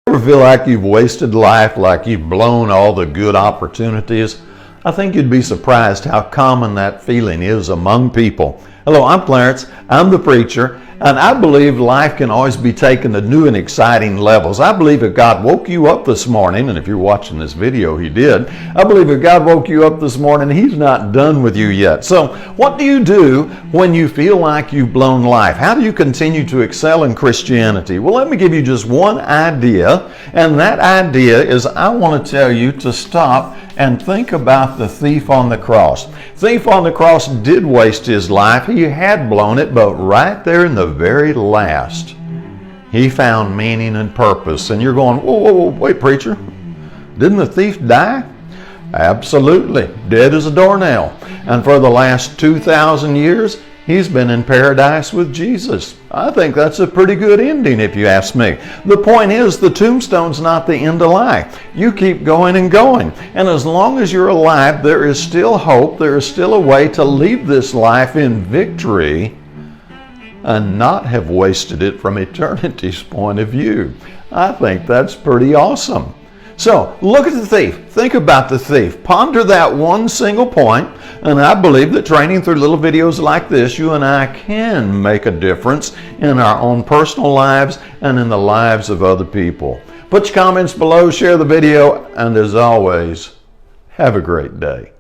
Ever feel like you've wasted life, like you've blown all the good opportunities? I think you'd be surprised how common that feeling is among people. Hello, I'm Clarence. I'm the preacher, and I believe life can always be taken to new and exciting levels. I believe if God woke you up this morning, and if you're watching this video, He did. I believe if God woke you up this morning, He's not done with you yet. So what do you do when you feel like you've blown life? How do you continue to excel in Christianity? Well, let me give you just one idea, and that idea is I want to tell you to stop and think about the thief on the cross. Thief on the cross did waste his life. He had blown it, but right there in the very last, he found meaning and purpose. And you're going, whoa, wait, preacher, didn't the thief die? Absolutely, dead as a doornail. And for the last 2,000 years, he's been in paradise with Jesus. I think that's a pretty good ending if you ask me. The point is, the tombstone's not the end of life. You keep going and going. And as long as you're alive, there is still hope. There is still a way to leave this life in victory and not have wasted it from eternity's point of view. I think that's pretty awesome. So, look at the thief. Think about the thief. Ponder that one single point, and I believe that training through little videos like this, you and I can make a difference in our own personal lives and in the lives of other people. Put your comments below, share the video, and as always, have a great day.